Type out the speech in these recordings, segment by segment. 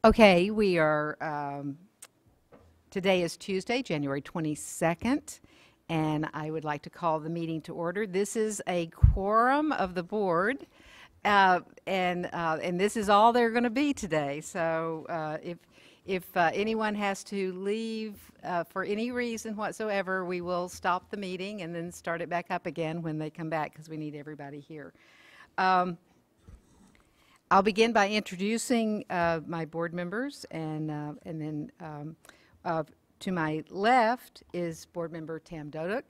Okay, we are, today is Tuesday, January 22nd, and I would like to call the meeting to order. This is a quorum of the board, and this is all they're going to be today. So if anyone has to leave for any reason whatsoever, we will stop the meeting and then start it back up again when they come back because we need everybody here. I'll begin by introducing my board members, and then to my left is Board Member Tam Doduk,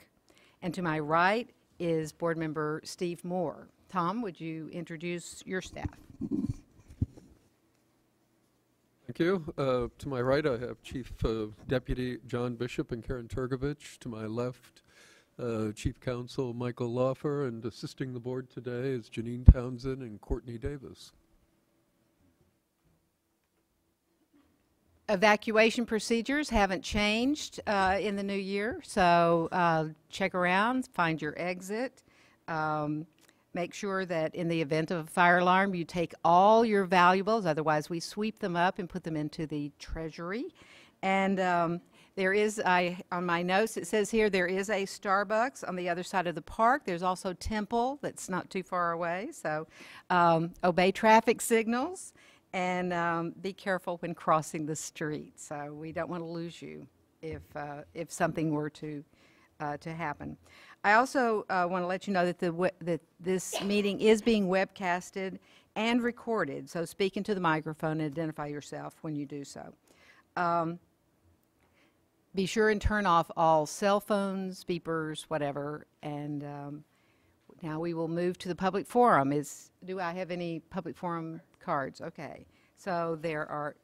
and to my right is Board Member Steve Moore. Tom, would you introduce your staff? Thank you. To my right, I have Chief Deputy John Bishop and Karen Turgovich. To my left, Chief Counsel Michael Laufer, and assisting the board today is Janine Townsend and Courtney Davis. Evacuation procedures haven't changed in the new year, so check around, find your exit. Make sure that in the event of a fire alarm, you take all your valuables, otherwise we sweep them up and put them into the treasury. And there is, on my notes, it says here there is a Starbucks on the other side of the park. There's also Temple that's not too far away, so obey traffic signals. And be careful when crossing the street. So we don't want to lose you if something were to happen. I also want to let you know that that this meeting is being webcasted and recorded. So speak into the microphone and identify yourself when you do so. Be sure and turn off all cell phones, beepers, whatever. And now we will move to the public forum. Do I have any public forum cards? Okay. So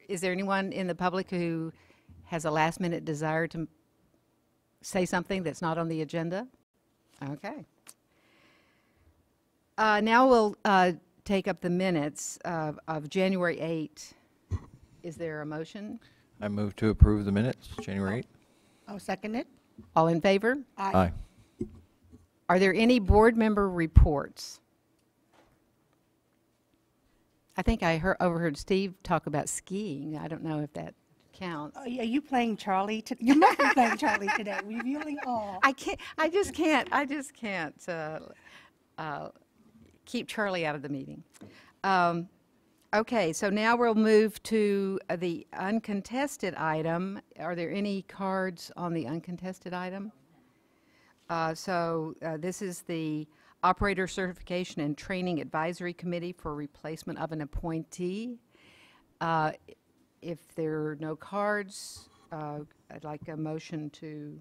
is there anyone in the public who has a last minute desire to say something that's not on the agenda? Okay. Now we'll take up the minutes of January 8. Is there a motion? I move to approve the minutes, January 8th. I'll second it. All in favor? Aye. Are there any board member reports? I think I overheard Steve talk about skiing. I don't know if that counts. Are you playing Charlie? You must be playing Charlie today. Revealing all. I just can't keep Charlie out of the meeting. Okay, so now we'll move to the uncontested item. Are there any cards on the uncontested item? This is the Operator Certification and Training Advisory Committee for replacement of an appointee. If there are no cards, I'd like a motion to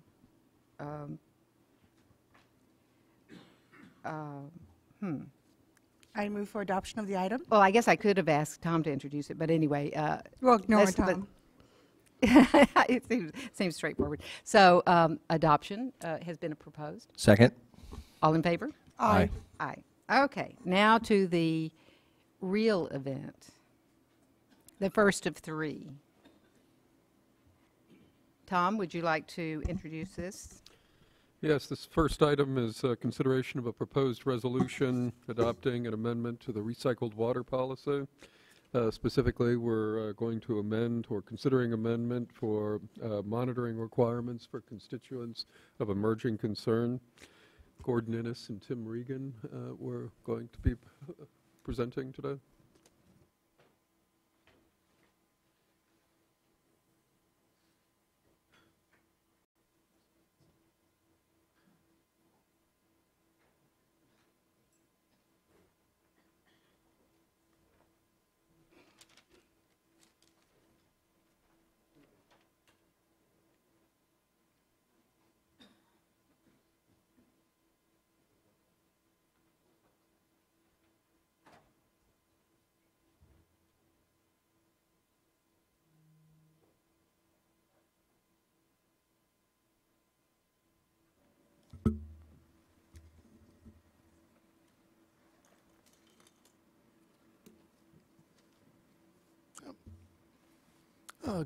I move for adoption of the item. Well, I guess I could have asked Tom to introduce it, but anyway. Well, ignore Tom. It seems straightforward. So adoption has been proposed. Second. All in favor? Aye. Aye. Okay, now to the real event, the first of three. Tom, would you like to introduce this? Yes, this first item is consideration of a proposed resolution adopting an amendment to the recycled water policy. Specifically, we're going to amend or considering amendment for monitoring requirements for constituents of emerging concern. Gordon Innes and Tim Regan were going to be presenting today.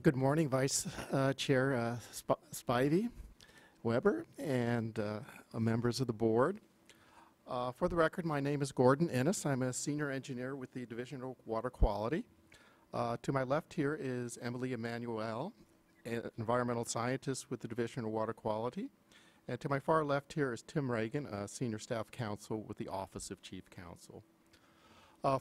Good morning, Vice Chair Spivey, Weber, and members of the board. For the record, my name is Gordon Innes. I'm a senior engineer with the Division of Water Quality. To my left here is Emily Emanuel, an environmental scientist with the Division of Water Quality. And to my far left here is Tim Reagan, a senior staff counsel with the Office of Chief Counsel.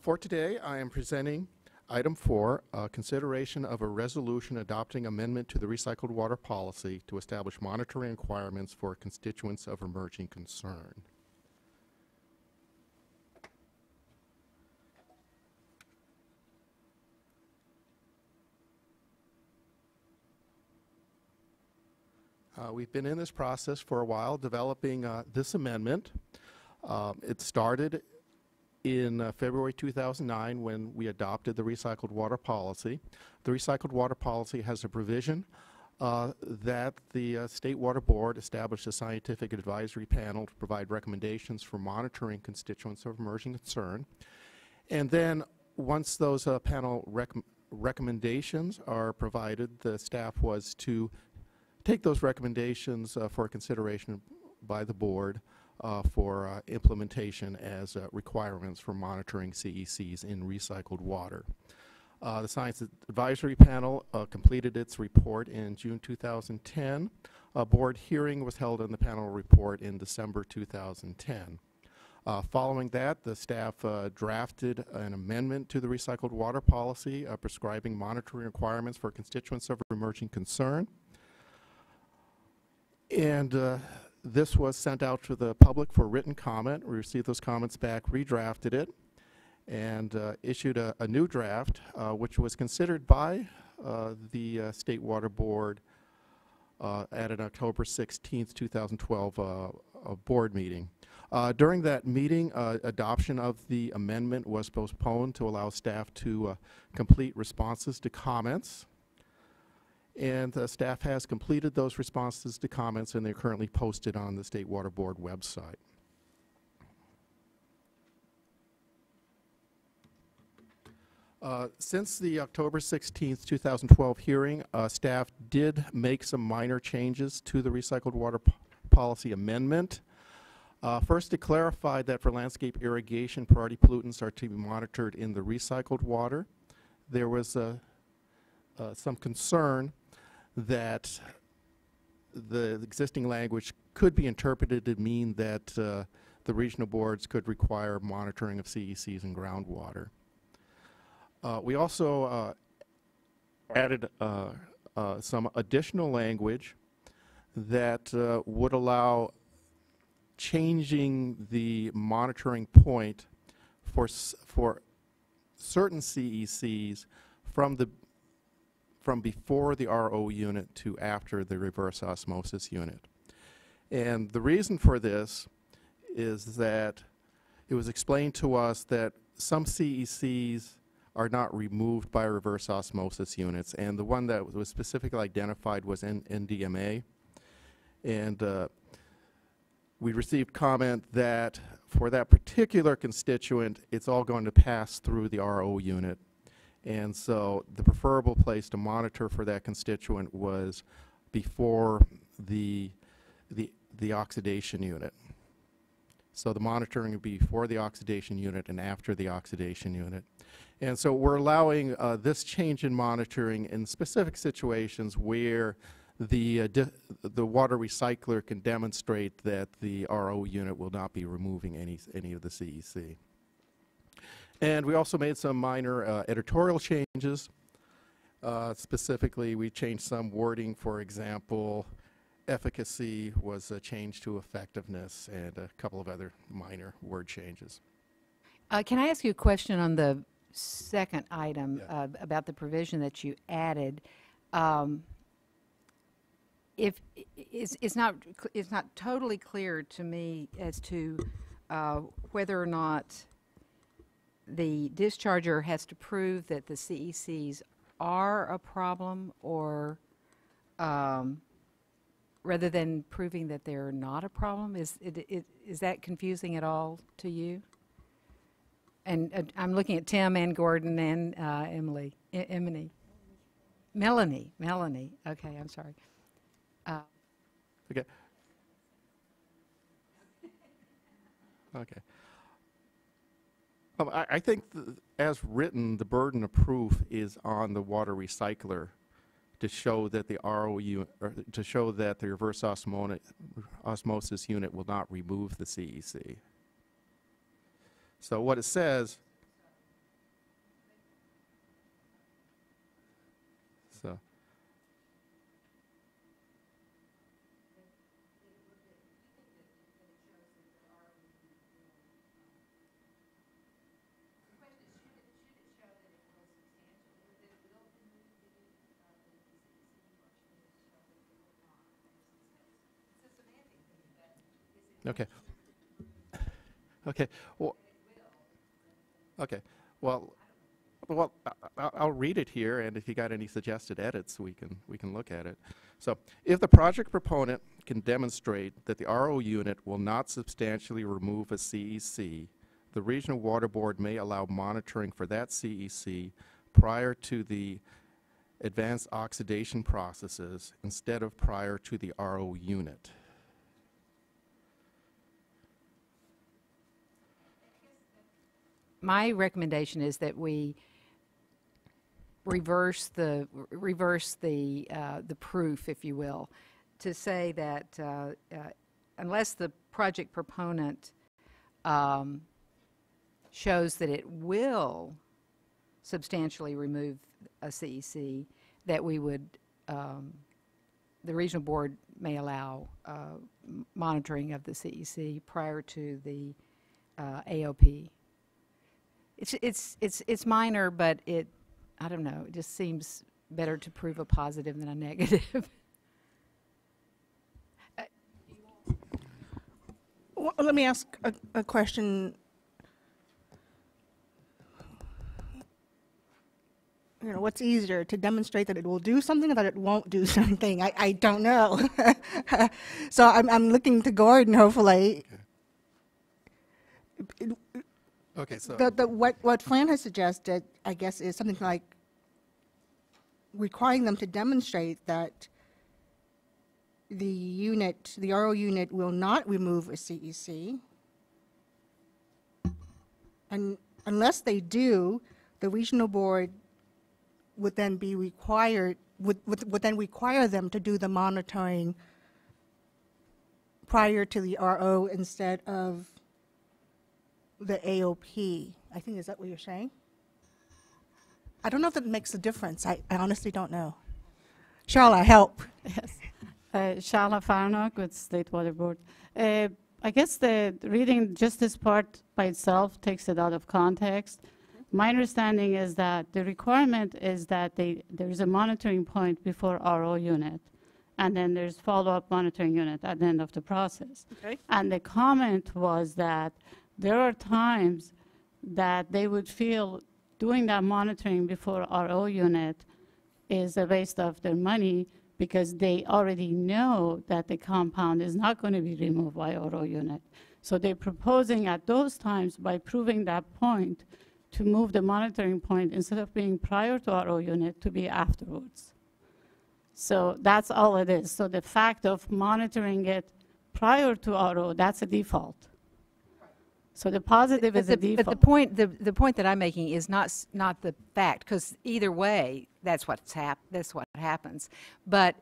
For today, I am presenting item 4, consideration of a resolution adopting amendment to the recycled water policy to establish monitoring requirements for constituents of emerging concern. We've been in this process for a while, developing this amendment. It started in February 2009 when we adopted the recycled water policy. The recycled water policy has a provision that the State Water Board established a scientific advisory panel to provide recommendations for monitoring constituents of emerging concern. And then once those panel recommendations are provided, the staff was to take those recommendations for consideration by the board for implementation as requirements for monitoring CECs in recycled water. The Science Advisory Panel completed its report in June 2010. A board hearing was held on the panel report in December 2010. Following that, the staff drafted an amendment to the recycled water policy prescribing monitoring requirements for constituents of emerging concern. And this was sent out to the public for written comment. We received those comments back, redrafted it, and issued a new draft, which was considered by the State Water Board at an October 16th, 2012 board meeting. During that meeting, adoption of the amendment was postponed to allow staff to complete responses to comments. And the staff has completed those responses to comments, and they're currently posted on the State Water Board website. Since the October 16th, 2012 hearing, staff did make some minor changes to the recycled water policy amendment. First, to clarify that for landscape irrigation, priority pollutants are to be monitored in the recycled water. There was some concern that the existing language could be interpreted to mean that the regional boards could require monitoring of CECs in groundwater. We also added some additional language that would allow changing the monitoring point for certain CECs from before the RO unit to after the reverse osmosis unit. And the reason for this is that it was explained to us that some CECs are not removed by reverse osmosis units, and the one that was specifically identified was NDMA. And we received comment that for that particular constituent, it's all going to pass through the RO unit. And so the preferable place to monitor for that constituent was before the oxidation unit. So the monitoring would be before the oxidation unit and after the oxidation unit. And so we're allowing this change in monitoring in specific situations where the water recycler can demonstrate that the RO unit will not be removing any of the CEC. And we also made some minor editorial changes. Specifically, we changed some wording. For example, efficacy was changed to effectiveness, and a couple of other minor word changes. Can I ask you a question on the second item about the provision that you added? It's not totally clear to me as to whether or not the discharger has to prove that the CECs are a problem, or rather than proving that they're not a problem. Is that confusing at all to you? And I'm looking at Tim and Gordon and Melanie. Okay, I'm sorry. Okay. Okay. I think as written, the burden of proof is on the water recycler to show that the RO unit, or to show that the reverse osmosis unit will not remove the CEC. So what it says, so. Okay. Okay. Well, okay. Well, I'll read it here, and if you got any suggested edits, we can look at it. So, if the project proponent can demonstrate that the RO unit will not substantially remove a CEC, the Regional Water Board may allow monitoring for that CEC prior to the advanced oxidation processes instead of prior to the RO unit. My recommendation is that we reverse the proof, if you will, to say that unless the project proponent shows that it will substantially remove a CEC, that we would, the regional board may allow monitoring of the CEC prior to the AOP. It's minor, but I don't know, it just seems better to prove a positive than a negative. Well, let me ask a question. You know, what's easier, to demonstrate that it will do something or that it won't do something? I don't know. So I'm looking to Gordon, hopefully. Okay, so What Fran has suggested, I guess, is something like requiring them to demonstrate that the RO unit will not remove a CEC. And unless they do, the regional board would then be required, would then require them to do the monitoring prior to the RO instead of the AOP. I think, is that what you're saying? I don't know if that makes a difference. I honestly don't know. Charla, help. Yes. Charla Farnock with State Water Board. I guess reading just this part by itself takes it out of context. My understanding is that the requirement is that there is a monitoring point before RO unit, and then there's follow-up monitoring unit at the end of the process. Okay. And the comment was that there are times that they would feel doing that monitoring before RO unit is a waste of their money because they already know that the compound is not going to be removed by RO unit. So they're proposing at those times, by proving that point, to move the monitoring point, instead of being prior to RO unit, to be afterwards. So that's all it is. So the fact of monitoring it prior to RO, that's a default. So the positive is a default. But the point that I'm making is not the fact, because either way, that's what happens. But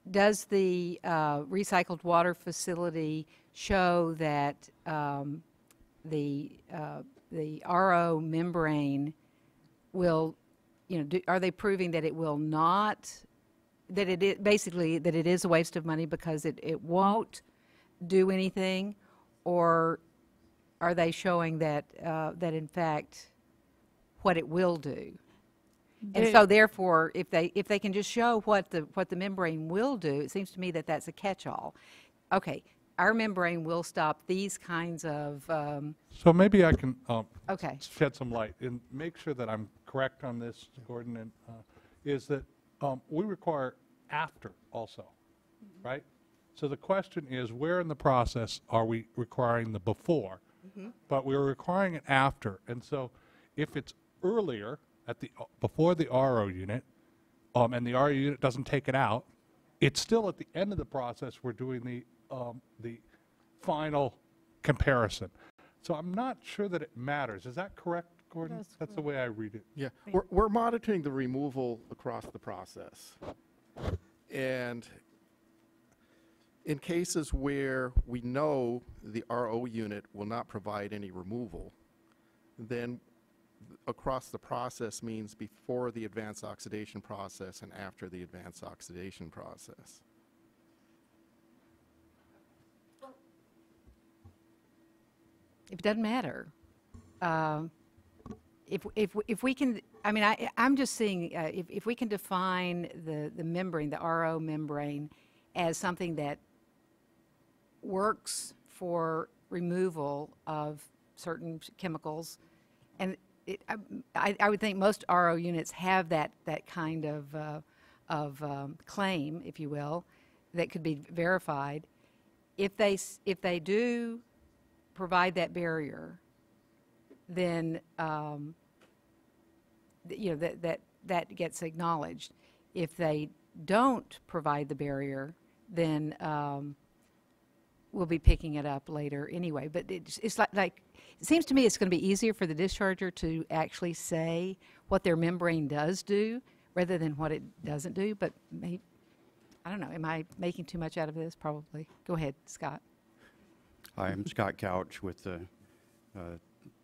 does the recycled water facility show that the RO membrane will, are they proving that it will not, that basically that it is a waste of money because it won't do anything? Or are they showing that that in fact what it will do? And so therefore, if they can just show what the membrane will do, it seems to me that that's a catch-all. Okay, our membrane will stop these kinds of. So maybe I can Okay. shed some light and make sure that I'm correct on this, Gordon. And is that we require after also, right? So the question is, where in the process are we requiring the before? But we're requiring it after. And so if it's earlier, before the RO unit, and the RO unit doesn't take it out, it's still at the end of the process we're doing the final comparison. So I'm not sure that it matters. Is that correct, Gordon? That's the way I read it. Yeah, we're monitoring the removal across the process. And in cases where we know the RO unit will not provide any removal, then across the process means before the advanced oxidation process and after the advanced oxidation process. It doesn't matter. If we can, I mean, I'm just seeing, if we can define the membrane, the RO membrane, as something that works for removal of certain chemicals, and I would think most RO units have that kind of claim, if you will, that could be verified. If they do provide that barrier, then you know that gets acknowledged. If they don't provide the barrier, then we'll be picking it up later anyway. But it's like it seems to me it's going to be easier for the discharger to actually say what their membrane does do rather than what it doesn't do. But maybe, I don't know. Am I making too much out of this? Probably. Go ahead, Scott. Hi, I'm Scott Couch with the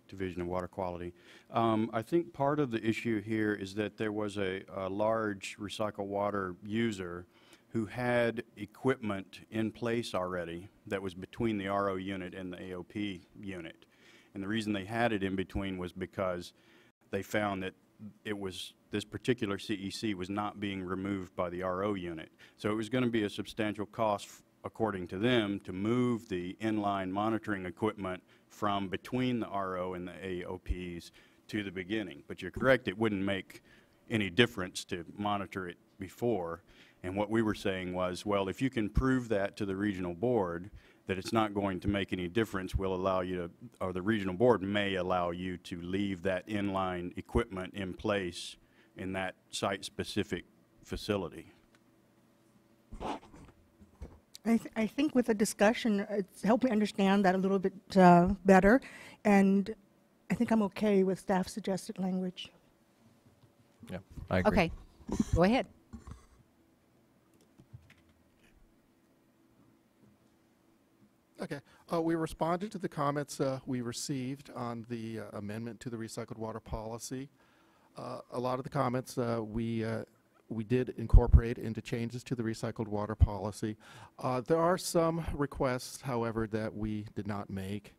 Division of Water Quality. I think part of the issue here is that there was a large recycled water user who had equipment in place already that was between the RO unit and the AOP unit. And the reason they had it in between was because they found that this particular CEC was not being removed by the RO unit. So it was going to be a substantial cost, according to them, to move the inline monitoring equipment from between the RO and the AOPs to the beginning. But you're correct, it wouldn't make any difference to monitor it before. And what we were saying was, well, if you can prove that to the regional board, that it's not going to make any difference, we'll allow you to, or the regional board may allow you to leave that inline equipment in place in that site-specific facility. I think with the discussion, it's helped me understand that a little bit better, and I think I'm okay with staff suggested language. Yeah, I agree. Okay, go ahead. Okay. We responded to the comments we received on the amendment to the recycled water policy. A lot of the comments we did incorporate into changes to the recycled water policy. There are some requests, however, that we did not make.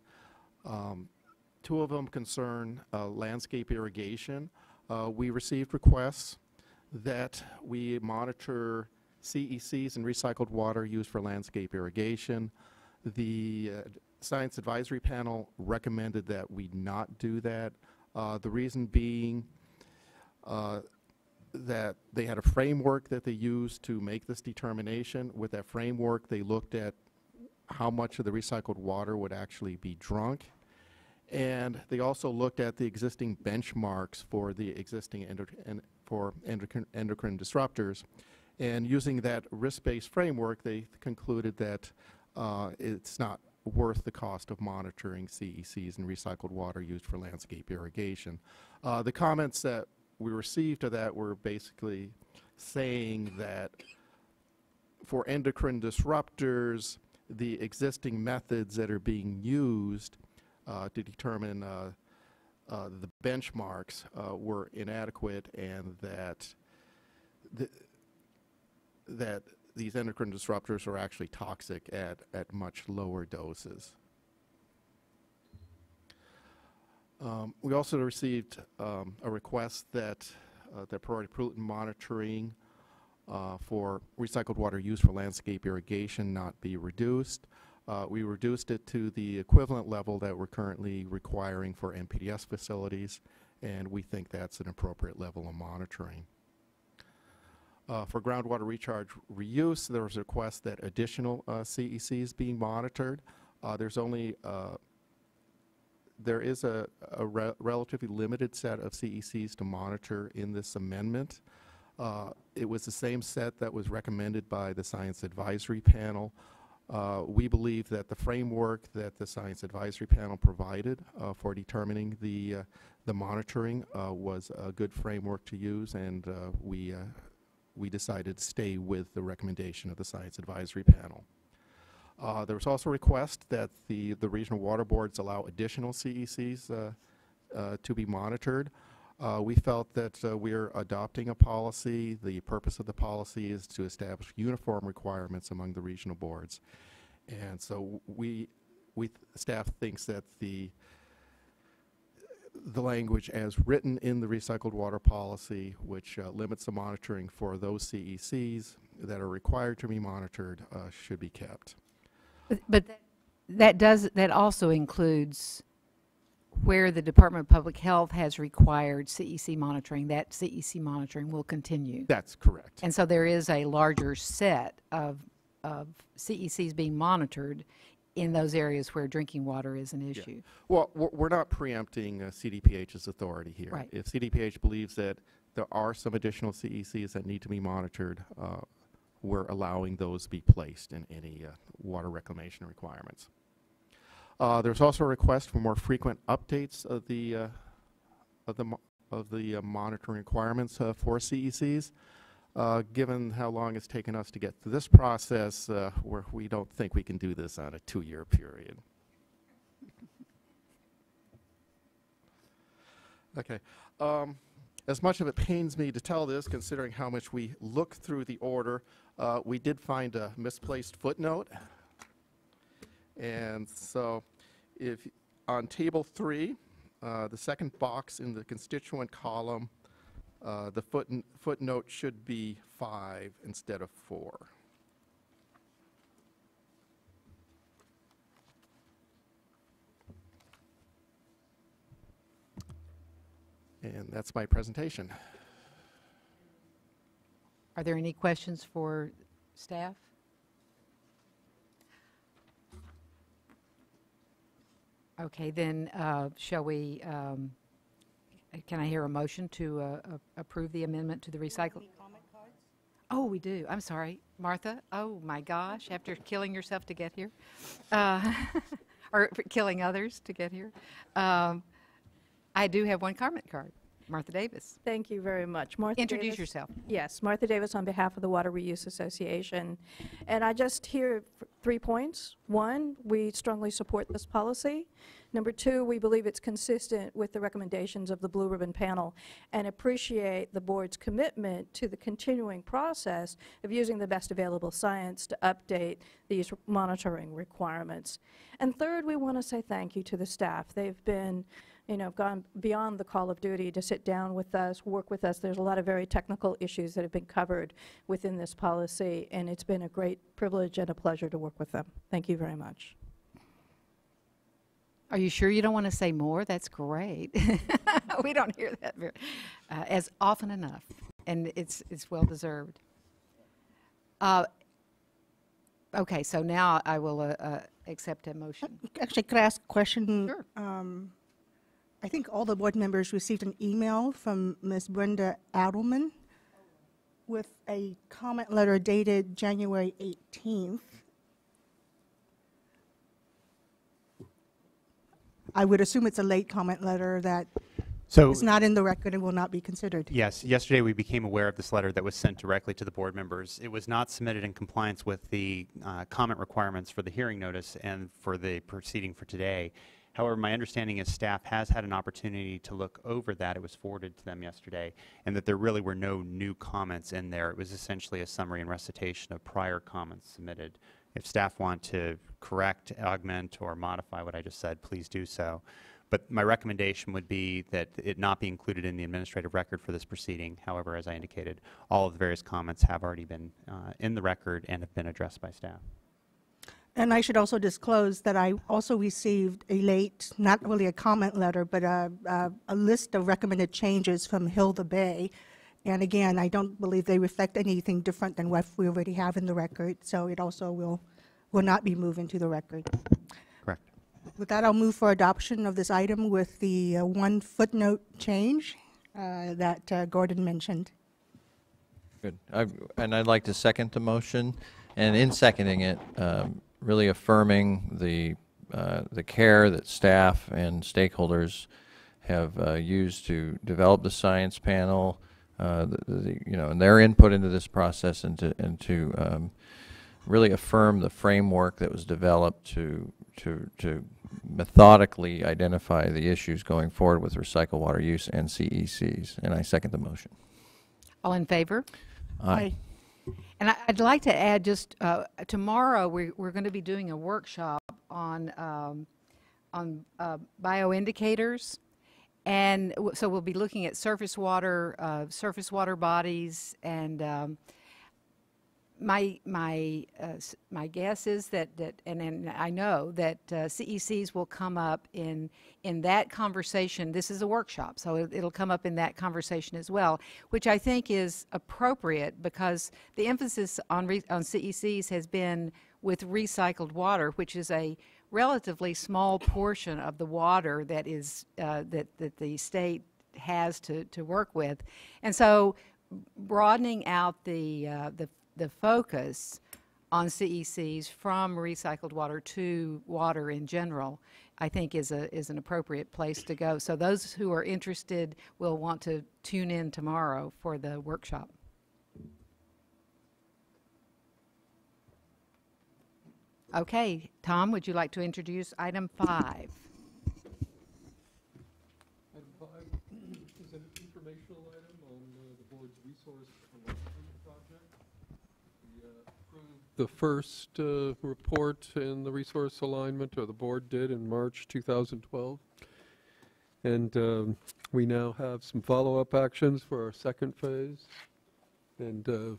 Two of them concern landscape irrigation. We received requests that we monitor CECs and recycled water used for landscape irrigation. The Science Advisory Panel recommended that we not do that. The reason being that they had a framework that they used to make this determination. With that framework, they looked at how much of the recycled water would actually be drunk. And they also looked at the existing benchmarks for the existing endocrine disruptors. And using that risk-based framework, they concluded that it's not worth the cost of monitoring CECs and recycled water used for landscape irrigation. The comments that we received to that were basically saying that for endocrine disruptors, the existing methods that are being used to determine the benchmarks were inadequate, and that these endocrine disruptors are actually toxic at much lower doses. We also received a request that priority pollutant monitoring for recycled water used for landscape irrigation not be reduced. We reduced it to the equivalent level that we're currently requiring for NPDES facilities, and we think that's an appropriate level of monitoring. For groundwater recharge reuse, there was a request that additional CECs being monitored. There is a relatively limited set of CECs to monitor in this amendment. It was the same set that was recommended by the Science Advisory Panel. We believe that the framework that the Science Advisory Panel provided for determining the monitoring was a good framework to use, and we decided to stay with the recommendation of the Science Advisory Panel. There was also a request that the regional water boards allow additional CECs to be monitored. We felt that we're adopting a policy. The purpose of the policy is to establish uniform requirements among the regional boards. And so staff thinks that the language as written in the recycled water policy, which limits the monitoring for those CECs that are required to be monitored, should be kept. But that also includes where the Department of Public Health has required CEC monitoring. That CEC monitoring will continue. That's correct. And so there is a larger set of CECs being monitored in those areas where drinking water is an issue. Well, we're not preempting CDPH's authority here. Right. If CDPH believes that there are some additional CECs that need to be monitored, we're allowing those to be placed in any water reclamation requirements. There's also a request for more frequent updates of the monitoring requirements for CECs. Given how long it's taken us to get through this process, we don't think we can do this on a 2-year period. Okay. As much of it pains me to tell this, considering how much we look through the order, we did find a misplaced footnote. And so if on table 3, the second box in the constituent column, the footnote should be 5 instead of 4. And that's my presentation. Are there any questions for staff? Okay, then shall we, can I hear a motion to approve the amendment to the recycle? Oh, we do. I'm sorry. Martha? Oh, my gosh, after killing yourself to get here? Or killing others to get here? I do have one comment card. Martha Davis. Thank you very much. Martha Introduce Davis. yourself. Yes, Martha Davis on behalf of the Water Reuse Association. And I just hear 3 points. 1, we strongly support this policy. Number 2, we believe it's consistent with the recommendations of the Blue Ribbon Panel and appreciate the board's commitment to the continuing process of using the best available science to update these monitoring requirements. And third, we want to say thank you to the staff. They've been gone beyond the call of duty to sit down with us, work with us. There's a lot of very technical issues that have been covered within this policy, and it's been a great privilege and a pleasure to work with them. Thank you very much. Are you sure you don't want to say more? That's great. We don't hear that as often enough, and it's well deserved. Okay, so now I will accept a motion. Actually, could I ask a question? Sure. I think all the board members received an email from Ms. Brenda Adelman with a comment letter dated January 18th. I would assume it's a late comment letter that is not in the record and will not be considered. Yes, yesterday we became aware of this letter that was sent directly to the board members. It was not submitted in compliance with the comment requirements for the hearing notice and for the proceeding for today. However, my understanding is staff has had an opportunity to look over that. It was forwarded to them yesterday, and that there really were no new comments in there. It was essentially a summary and recitation of prior comments submitted. If staff want to correct, augment, or modify what I just said, please do so. But my recommendation would be that it not be included in the administrative record for this proceeding. However, as I indicated, all of the various comments have already been in the record and have been addressed by staff. And I should also disclose that I also received a late, not really a comment letter, but a list of recommended changes from Hilda Bay. And again, I don't believe they reflect anything different than what we already have in the record, so it also will not be moved into the record. Correct. With that, I'll move for adoption of this item with the 1 footnote change that Gordon mentioned. Good. And I'd like to second the motion. And in seconding it, really affirming the care that staff and stakeholders have used to develop the science panel, and their input into this process, and to really affirm the framework that was developed to methodically identify the issues going forward with recycled water use and CECs. And I second the motion. All in favor? Aye. And I'd like to add just tomorrow we're going to be doing a workshop on bioindicators, and so we'll be looking at surface water bodies, and my guess is that and I know that CECs will come up in that conversation. This is a workshop, so it'll come up in that conversation as well, which I think is appropriate because the emphasis on CECs has been with recycled water, which is a relatively small portion of the water that is that the state has to work with, and so broadening out the focus on CECs from recycled water to water in general, I think is an appropriate place to go. So those who are interested will want to tune in tomorrow for the workshop. Okay, Tom, would you like to introduce item 5? Item 5 is an informational item on the board's resource alignment project. We approved the first report in the resource alignment, or the board did, in March 2012. And we now have some follow-up actions for our second phase. And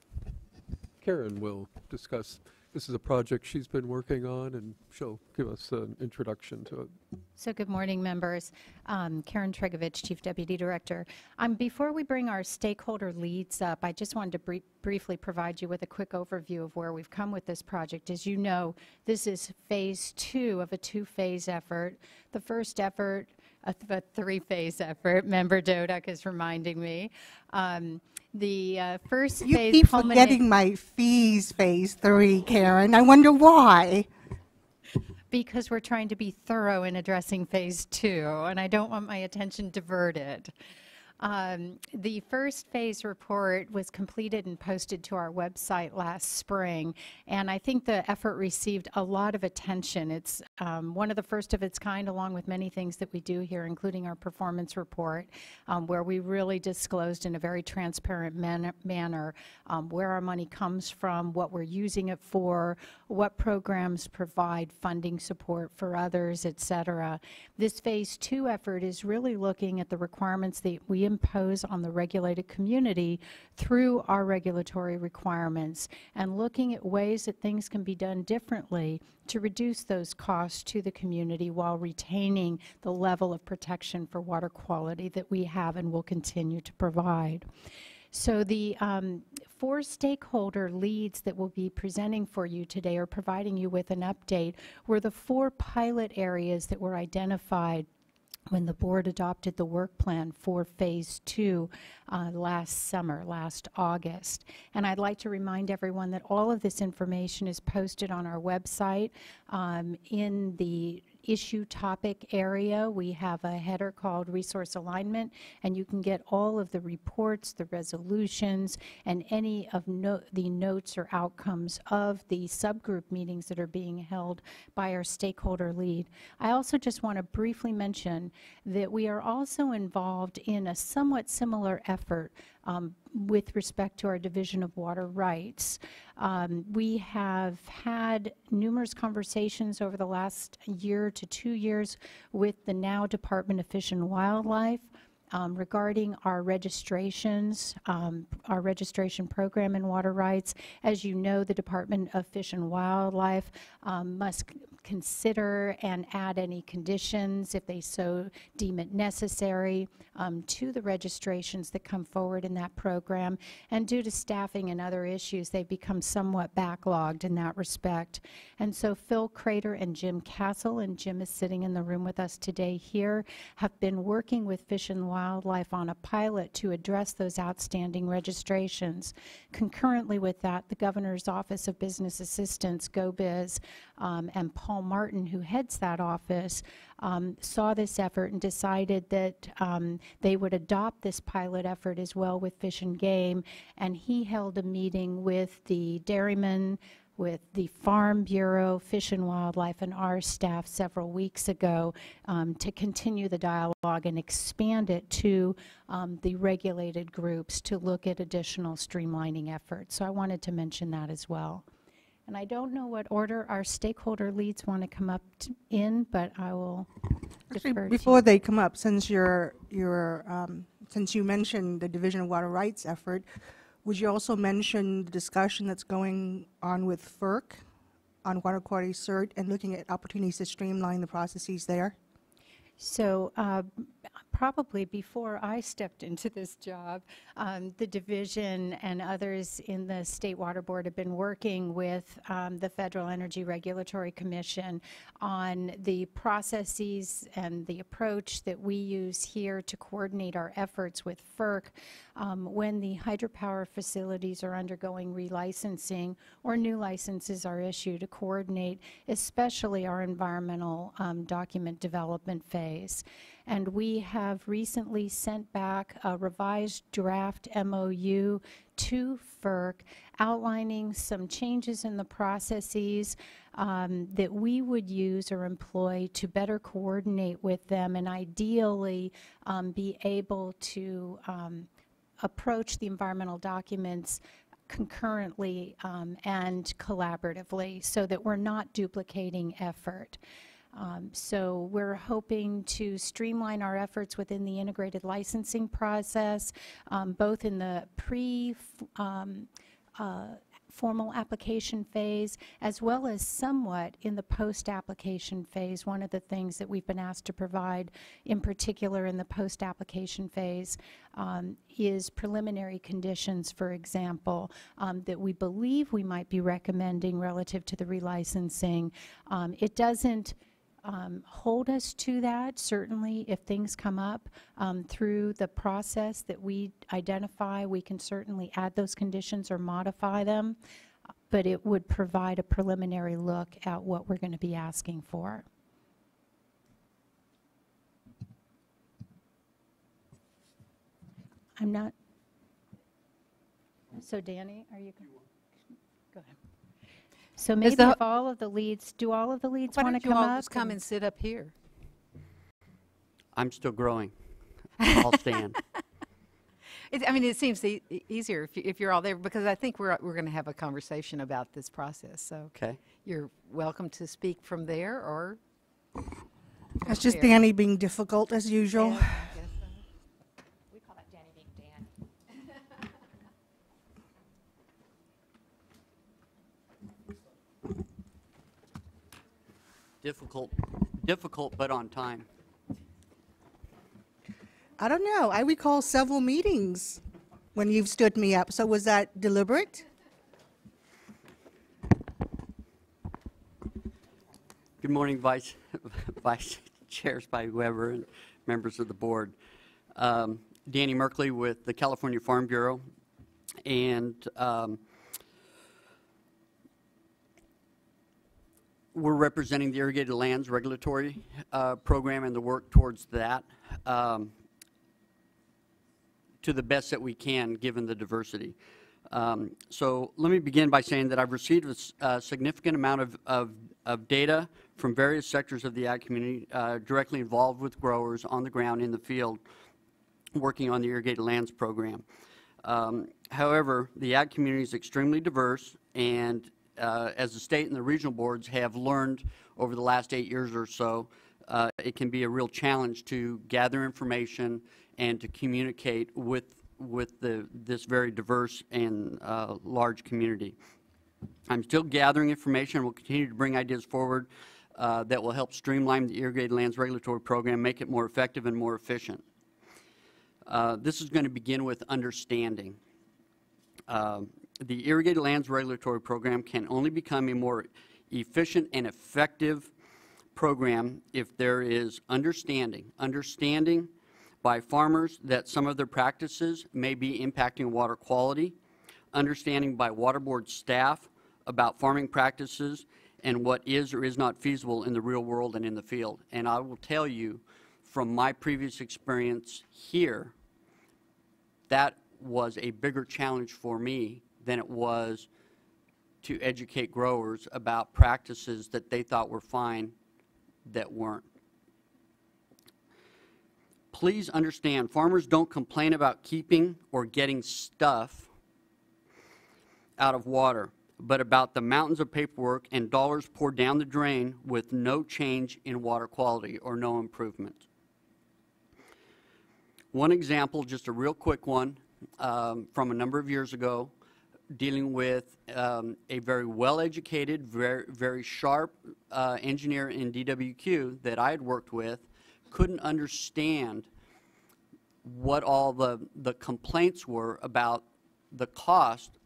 Karen will discuss. This is a project she's been working on, and she'll give us an introduction to it. So good morning, members. Karen Tregovich, Chief Deputy Director. Before we bring our stakeholder leads up, I just wanted to briefly provide you with a quick overview of where we've come with this project. As you know, this is phase 2 of a 2-phase effort. The first effort, a 3-phase effort, Member Dodek is reminding me. The first phase... You keep forgetting my fees, phase 3, Karen. I wonder why. Because we're trying to be thorough in addressing phase 2, and I don't want my attention diverted. The first phase report was completed and posted to our website last spring, and I think the effort received a lot of attention. It's one of the first of its kind, along with many things that we do here, including our performance report, where we really disclosed in a very transparent manner where our money comes from, what we're using it for, what programs provide funding support for others, et cetera. This phase 2 effort is really looking at the requirements that we impose on the regulated community through our regulatory requirements, and looking at ways that things can be done differently to reduce those costs to the community while retaining the level of protection for water quality that we have and will continue to provide. So the 4 stakeholder leads that we'll be presenting for you today, or providing you with an update, were the 4 pilot areas that were identified when the board adopted the work plan for phase 2 last summer, last August. And I'd like to remind everyone that all of this information is posted on our website. In the issue topic area, we have a header called Resource Alignment, and you can get all of the reports, the resolutions, and any of the notes or outcomes of the subgroup meetings that are being held by our stakeholder lead. I also just want to briefly mention that we are also involved in a somewhat similar effort with respect to our Division of Water Rights. We have had numerous conversations over the last year to 2 years with the now Department of Fish and Wildlife regarding our registrations, our registration program in water rights. As you know, the Department of Fish and Wildlife must consider and add any conditions if they so deem it necessary to the registrations that come forward in that program. And due to staffing and other issues, they've become somewhat backlogged in that respect. And so Phil Crater and Jim Castle, and Jim is sitting in the room with us today here, have been working with Fish and Wildlife on a pilot to address those outstanding registrations. Concurrently with that, the Governor's Office of Business Assistance, GoBiz, and Paul Martin, who heads that office, saw this effort and decided that they would adopt this pilot effort as well with Fish and Game, and he held a meeting with the dairymen, with the Farm Bureau, Fish and Wildlife, and our staff several weeks ago to continue the dialogue and expand it to the regulated groups to look at additional streamlining efforts. So I wanted to mention that as well. And I don't know what order our stakeholder leads want to come up in, but I will defer to Before you. they come up, since since you mentioned the Division of Water Rights effort, would you also mention the discussion that's going on with FERC on water quality cert and looking at opportunities to streamline the processes there? So probably before I stepped into this job, the division and others in the State Water Board have been working with the Federal Energy Regulatory Commission on the processes and the approach that we use here to coordinate our efforts with FERC when the hydropower facilities are undergoing relicensing or new licenses are issued, to coordinate especially our environmental document development phase. And we have recently sent back a revised draft MOU to FERC outlining some changes in the processes that we would use or employ to better coordinate with them and ideally be able to approach the environmental documents concurrently and collaboratively so that we're not duplicating effort. So we're hoping to streamline our efforts within the integrated licensing process, both in the formal application phase, as well as somewhat in the post-application phase. One of the things that we've been asked to provide, in particular in the post-application phase, is preliminary conditions, for example, that we believe we might be recommending relative to the relicensing. It doesn't hold us to that. Certainly, if things come up through the process that we identify, we can certainly add those conditions or modify them, but it would provide a preliminary look at what we're going to be asking for. I'm not. So Danny, are you going? Go ahead. So maybe if all of the leads, do all of the leads want to come up? Why don't you all just come and sit up here? I'm still growing. I'll stand. I mean, it seems easier if you're all there, because I think we're going to have a conversation about this process. So Okay. you're welcome to speak from there, or That's just Danny being difficult as usual. Yeah, I guess so. We call that Danny being Dan. Difficult, but on time. I don't know. I recall several meetings when you've stood me up. So was that deliberate? Good morning, Vice Chair Spivey-Weber and members of the board. Danny Merkley with the California Farm Bureau, and we're representing the Irrigated Lands Regulatory Program and the work towards that to the best that we can, given the diversity. So let me begin by saying that I've received a significant amount of data from various sectors of the ag community directly involved with growers on the ground in the field working on the Irrigated Lands Program. However, the ag community is extremely diverse, and as the state and the regional boards have learned over the last 8 years or so, it can be a real challenge to gather information and to communicate with this very diverse and large community. I'm still gathering information and will continue to bring ideas forward that will help streamline the irrigated lands regulatory program, make it more effective and more efficient. This is going to begin with understanding. The irrigated lands regulatory program can only become a more efficient and effective program if there is understanding by farmers that some of their practices may be impacting water quality, understanding by water board staff about farming practices and what is or is not feasible in the real world and in the field. And I will tell you, from my previous experience here, that was a bigger challenge for me than it was to educate growers about practices that they thought were fine that weren't. Please understand, farmers don't complain about keeping or getting stuff out of water, but about the mountains of paperwork and dollars poured down the drain with no change in water quality or no improvement. One example, just a real quick one, from a number of years ago, dealing with a very well-educated, very sharp engineer in DWQ that I had worked with, couldn't understand what all the complaints were about the cost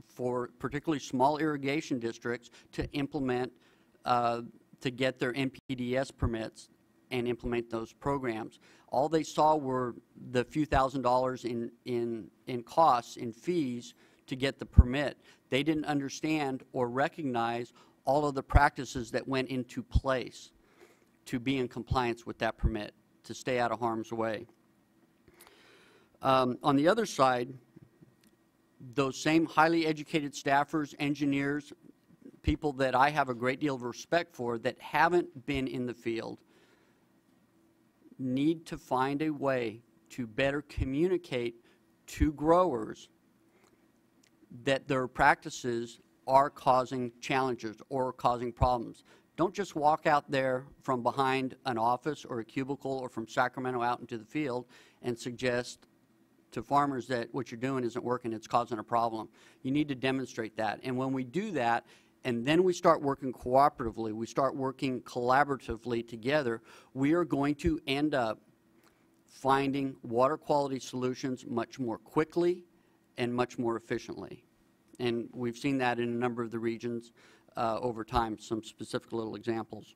for particularly small irrigation districts to implement, to get their NPDES permits and implement those programs. All they saw were the few $1,000s in costs, in fees, to get the permit. They didn't understand or recognize all of the practices that went into place to be in compliance with that permit, to stay out of harm's way. On the other side, those same highly educated staffers, engineers, people that I have a great deal of respect for that haven't been in the field need to find a way to better communicate to growers that their practices are causing challenges or causing problems. Don't just walk out there from behind an office or a cubicle or from Sacramento out into the field and suggest to farmers that what you're doing isn't working, it's causing a problem. You need to demonstrate that. And when we do that, and then we start working cooperatively, we start working collaboratively together, we are going to end up finding water quality solutions much more quickly and much more efficiently. And we've seen that in a number of the regions over time, some specific little examples.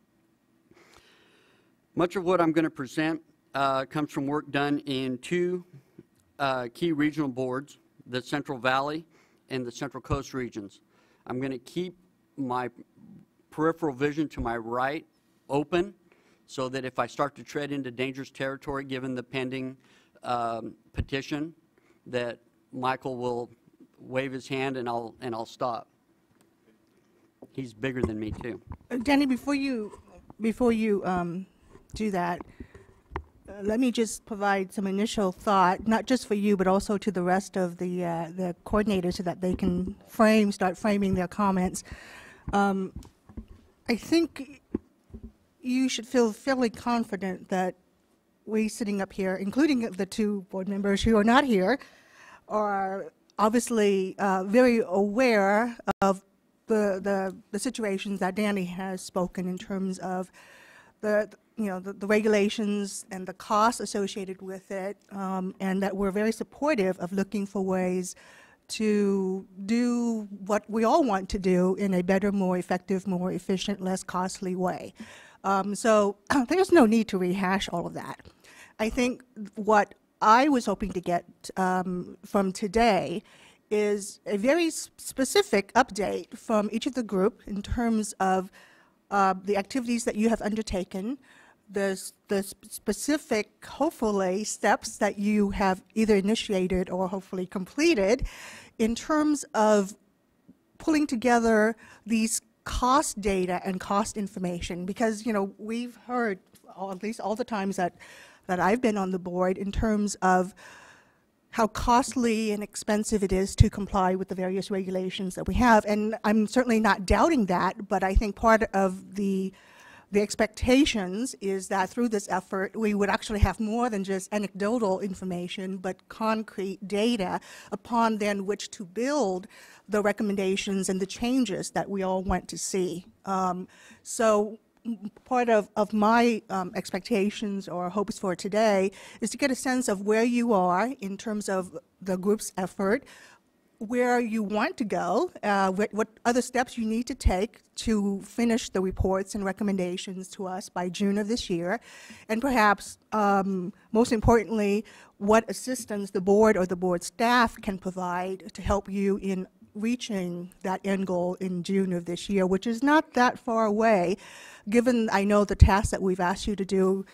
Much of what I'm going to present comes from work done in two key regional boards, the Central Valley and the Central Coast regions. I'm going to keep my peripheral vision to my right open so that if I start to tread into dangerous territory, given the pending petition, that Michael will wave his hand and I'll stop. He's bigger than me too. Danny, before you do that, let me just provide some initial thought, not just for you, but also to the rest of the coordinators so that they can start framing their comments. I think you should feel fairly confident that we sitting up here, including the two board members who are not here, are obviously very aware of the situations that Danny has spoken in terms of the regulations and the costs associated with it, and that we're very supportive of looking for ways to do what we all want to do in a better, more effective, more efficient, less costly way. So there's no need to rehash all of that. I think what I was hoping to get from today is a very specific update from each of the group in terms of the activities that you have undertaken, the specific, hopefully, steps that you have either initiated or hopefully completed in terms of pulling together these cost data and cost information, because we've heard, at least all the times that I've been on the board, in terms of how costly and expensive it is to comply with the various regulations that we have. And I'm certainly not doubting that, but I think part of the expectations is that through this effort, we would actually have more than just anecdotal information, but concrete data upon then which to build the recommendations and the changes that we all want to see. So part of my expectations or hopes for today is to get a sense of where you are in terms of the group's effort, where you want to go, what other steps you need to take to finish the reports and recommendations to us by June of this year, and perhaps most importantly, what assistance the board or the board staff can provide to help you in reaching that end goal in June of this year, which is not that far away, given I know the tasks that we've asked you to do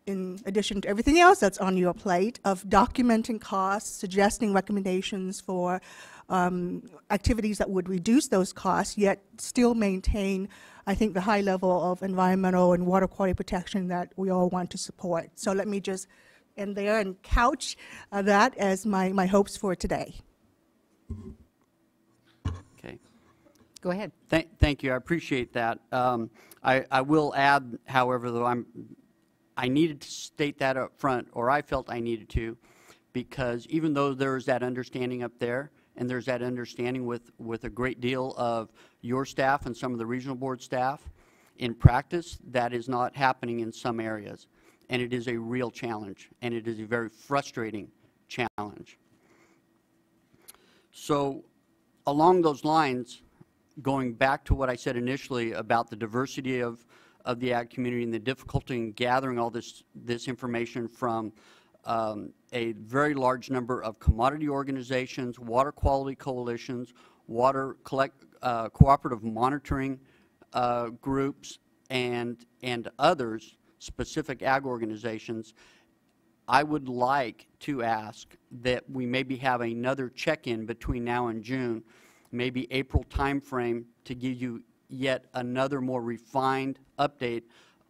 in addition to everything else that's on your plate of documenting costs, suggesting recommendations for activities that would reduce those costs, yet still maintain, I think, the high level of environmental and water quality protection that we all want to support. So let me just end there and couch that as my hopes for today. Okay. Go ahead. Thank you. I appreciate that. I will add, however, though I needed to state that up front, or I felt I needed to, because even though there's that understanding up there, and there's that understanding with a great deal of your staff and some of the regional board staff, in practice, that is not happening in some areas. And it is a real challenge, and it is a very frustrating challenge. So along those lines, going back to what I said initially about the diversity of the ag community and the difficulty in gathering all this information from a very large number of commodity organizations, water quality coalitions, cooperative monitoring groups, and others, specific ag organizations, I would like to ask that we maybe have another check-in between now and June, maybe April timeframe, to give you yet another more refined update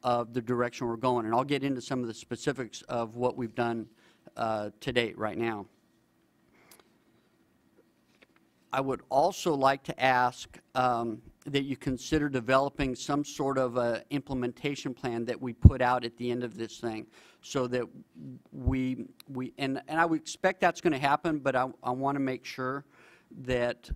of the direction we're going. And I'll get into some of the specifics of what we've done to date right now. I would also like to ask that you consider developing some sort of a implementation plan that we put out at the end of this thing, so that and I would expect that's going to happen, but I want to make sure that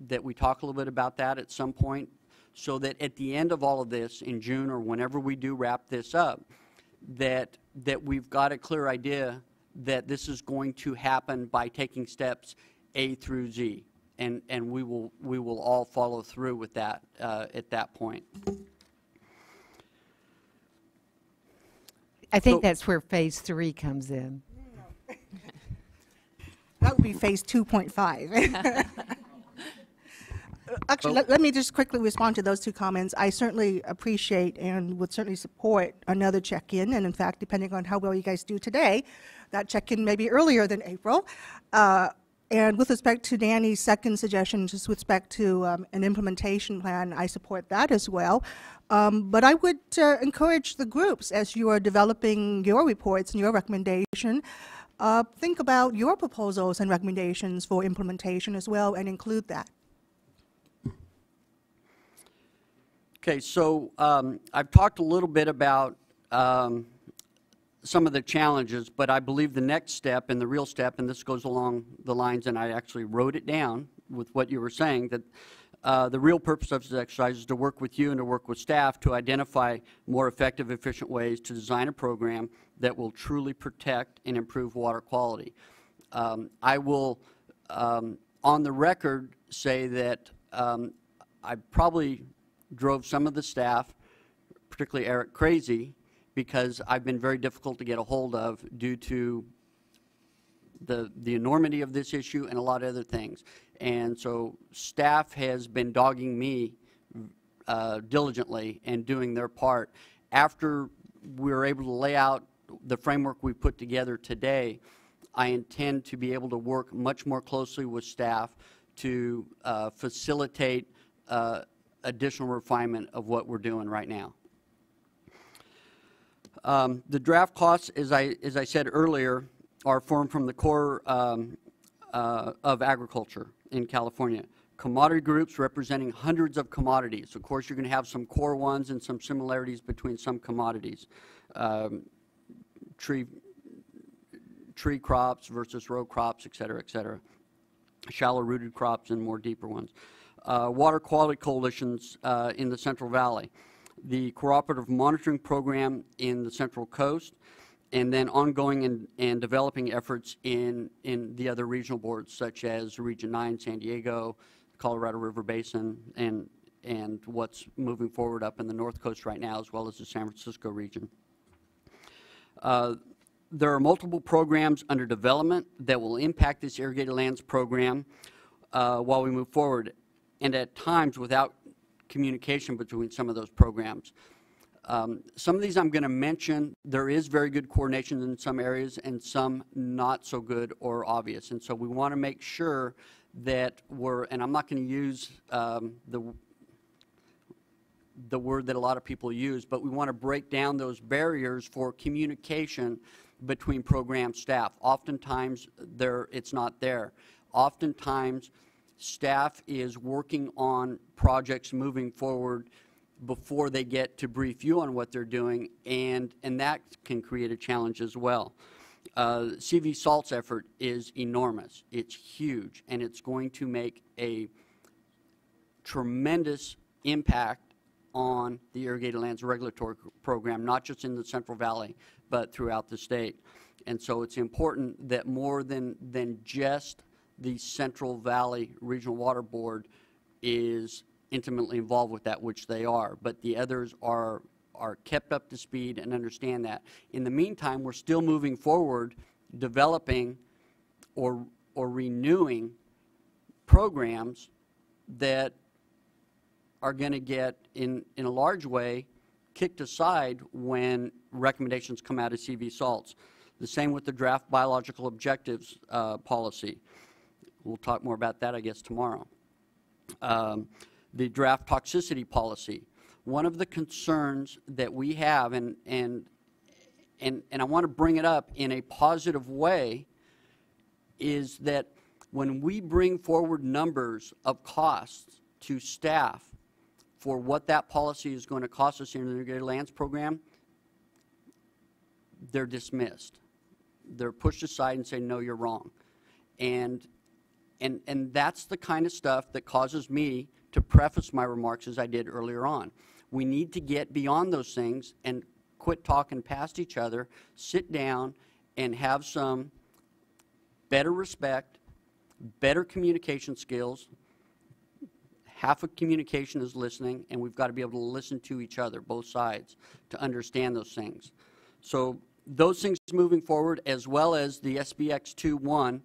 that we talk a little bit about that at some point, so that at the end of all of this in June or whenever we do wrap this up, that we've got a clear idea that this is going to happen by taking steps A through Z, and we will all follow through with that at that point. I think that's where phase 3 comes in. That would be phase 2.5. Actually, let me just quickly respond to those two comments. I certainly appreciate and would certainly support another check-in, and in fact, depending on how well you guys do today, that check-in may be earlier than April. And with respect to Danny's second suggestion, just with respect to an implementation plan, I support that as well. But I would encourage the groups, as you are developing your reports and your recommendation, think about your proposals and recommendations for implementation as well and include that. Okay, so I've talked a little bit about some of the challenges, but I believe the next step and the real step, and this goes along the lines, and I actually wrote it down with what you were saying, that the real purpose of this exercise is to work with you and to work with staff to identify more effective, efficient ways to design a program that will truly protect and improve water quality. I will, on the record, say that I probably drove some of the staff, particularly Eric, crazy, because I've been very difficult to get a hold of due to the enormity of this issue and a lot of other things. And so staff has been dogging me diligently and doing their part. After we were able to lay out the framework we put together today, I intend to be able to work much more closely with staff to facilitate additional refinement of what we're doing right now. The draft costs, as I said earlier, are formed from the Corps of Agriculture in California. Commodity groups representing hundreds of commodities. Of course, you're going to have some core ones and some similarities between some commodities. Tree crops versus row crops, et cetera, shallow-rooted crops and more deeper ones. Water quality coalitions in the Central Valley. the cooperative monitoring program in the Central Coast, and then ongoing and developing efforts in the other regional boards, such as Region 9, San Diego, Colorado River Basin, and what's moving forward up in the North Coast right now, as well as the San Francisco region. There are multiple programs under development that will impact this irrigated lands program while we move forward, and at times without communication between some of those programs. Some of these I'm going to mention, there is very good coordination in some areas and some not so good or obvious. And so we want to make sure that we're, and I'm not going to use the word that a lot of people use, but we want to break down those barriers for communication between program staff. Oftentimes it's not there. Oftentimes staff is working on projects moving forward before they get to brief you on what they're doing, and that can create a challenge as well. CV Salt's effort is enormous. It's huge, and it's going to make a tremendous impact on the irrigated lands regulatory program, not just in the Central Valley, but throughout the state. And so it's important that more than just the Central Valley Regional Water Board is intimately involved with that, which they are, but the others are kept up to speed and understand that. In the meantime, we're still moving forward, developing or renewing programs that are going to get, in a large way, kicked aside when recommendations come out of CV Salts. The same with the draft biological objectives policy. We'll talk more about that, I guess, tomorrow. The draft toxicity policy. One of the concerns that we have, and I want to bring it up in a positive way, is that when we bring forward numbers of costs to staff for what that policy is going to cost us in the irrigated lands program, they're dismissed. They're pushed aside and say, no, you're wrong. And that's the kind of stuff that causes me to preface my remarks as I did earlier on. We need to get beyond those things and quit talking past each other, sit down and have some better respect, better communication skills. Half of communication is listening, and we've got to be able to listen to each other, both sides, to understand those things. So those things moving forward, as well as the SBX 2.1,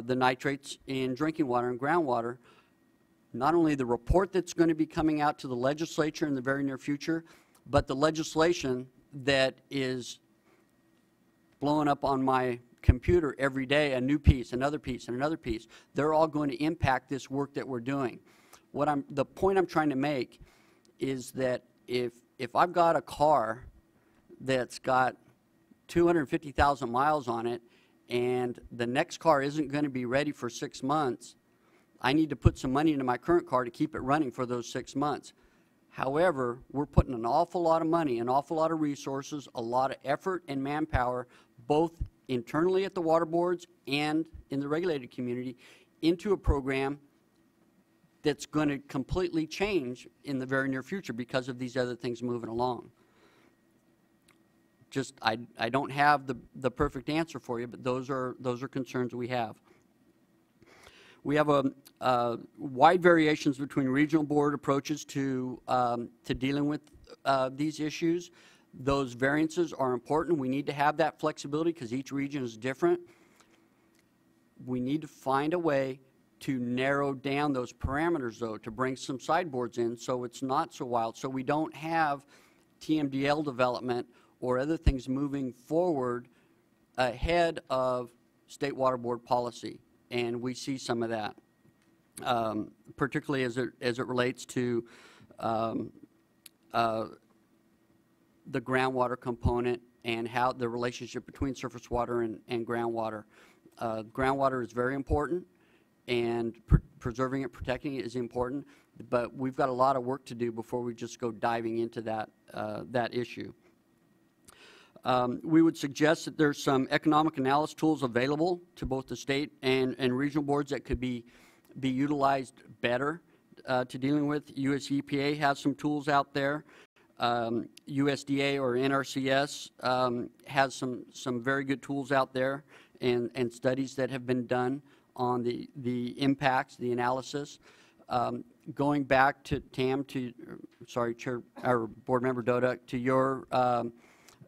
the nitrates in drinking water and groundwater, not only the report that's going to be coming out to the legislature in the very near future, but the legislation that is blowing up on my computer every day, a new piece, another piece, and another piece. They're all going to impact this work that we're doing. The point I'm trying to make is that if I've got a car that's got 250,000 miles on it, and the next car isn't going to be ready for 6 months, I need to put some money into my current car to keep it running for those 6 months. However, we're putting an awful lot of money, an awful lot of resources, a lot of effort and manpower, both internally at the water boards and in the regulated community, into a program that's going to completely change in the very near future because of these other things moving along. Just, I don't have the perfect answer for you, but those are concerns we have. We have wide variations between regional board approaches to dealing with these issues. Those variances are important. We need to have that flexibility because each region is different. We need to find a way to narrow down those parameters, though, to bring some sideboards in so it's not so wild, so we don't have TMDL development or other things moving forward ahead of state water board policy. And we see some of that, particularly as it relates to the groundwater component and how the relationship between surface water and groundwater. Groundwater is very important, and preserving it, protecting it is important, but we've got a lot of work to do before we just go diving into that issue. We would suggest that there's some economic analysis tools available to both the state and regional boards that could be utilized better to dealing with. US EPA has some tools out there. USDA or NRCS has some very good tools out there and studies that have been done on the impacts, the analysis. Going back to Tam, Chair or Board Member Doda, to your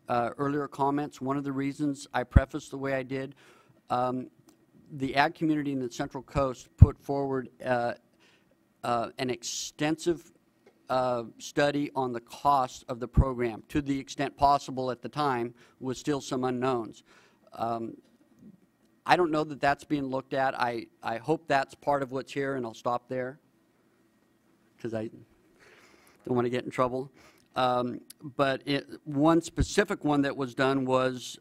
earlier comments, one of the reasons I prefaced the way I did, the ag community in the Central Coast put forward an extensive study on the cost of the program, to the extent possible at the time, with still some unknowns. I don't know that that's being looked at. I hope that's part of what's here, and I'll stop there because I don't want to get in trouble. But one specific one that was done was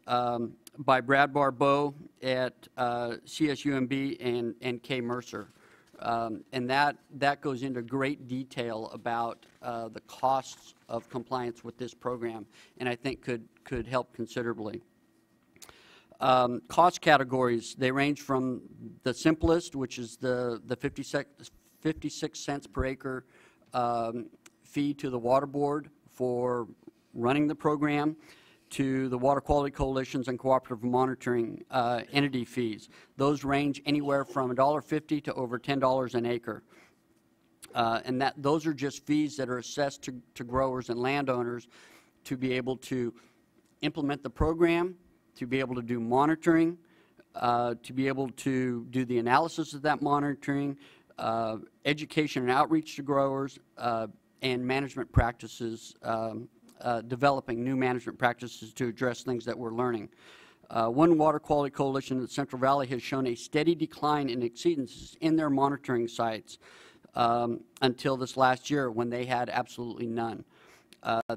by Brad Barbeau at CSUMB and Kay Mercer. And that goes into great detail about the costs of compliance with this program, and I think could help considerably. Cost categories, they range from the simplest, which is the 56 cents per acre fee to the Water Board for running the program, to the Water Quality Coalitions and Cooperative Monitoring entity fees. Those range anywhere from $1.50 to over $10 an acre. And those are just fees that are assessed to growers and landowners to be able to implement the program, to be able to do monitoring, to be able to do the analysis of that monitoring, education and outreach to growers, and management practices, developing new management practices to address things that we're learning. One Water Quality Coalition in the Central Valley has shown a steady decline in exceedances in their monitoring sites until this last year, when they had absolutely none.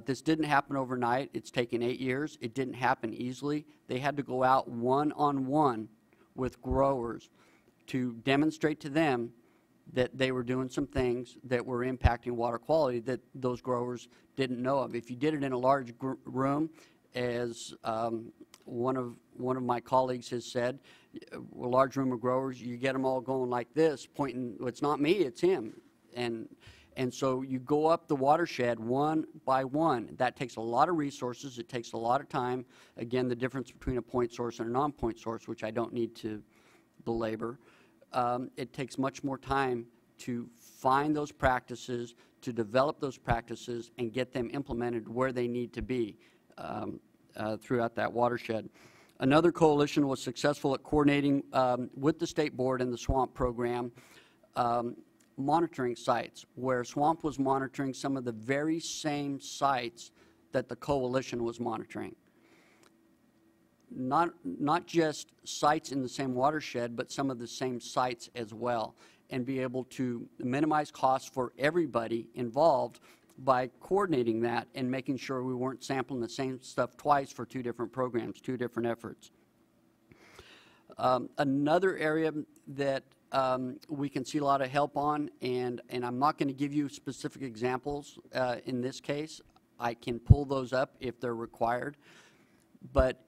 This didn't happen overnight. It's taken 8 years. It didn't happen easily. They had to go out one-on-one with growers to demonstrate to them that they were doing some things that were impacting water quality that those growers didn't know of. If you did it in a large room, as one of my colleagues has said, a large room of growers, you get them all going like this, pointing, well, it's not me, it's him. And so you go up the watershed one by one. That takes a lot of resources. It takes a lot of time. Again, the difference between a point source and a non-point source, which I don't need to belabor. It takes much more time to find those practices, to develop those practices, and get them implemented where they need to be throughout that watershed. Another coalition was successful at coordinating with the State Board and the SWAMP program monitoring sites, where SWAMP was monitoring some of the very same sites that the coalition was monitoring. Not just sites in the same watershed, but some of the same sites as well, and be able to minimize costs for everybody involved by coordinating that and making sure we weren't sampling the same stuff twice for 2 different programs, 2 different efforts. Another area that we can see a lot of help on, and I'm not going to give you specific examples in this case. I can pull those up if they're required, but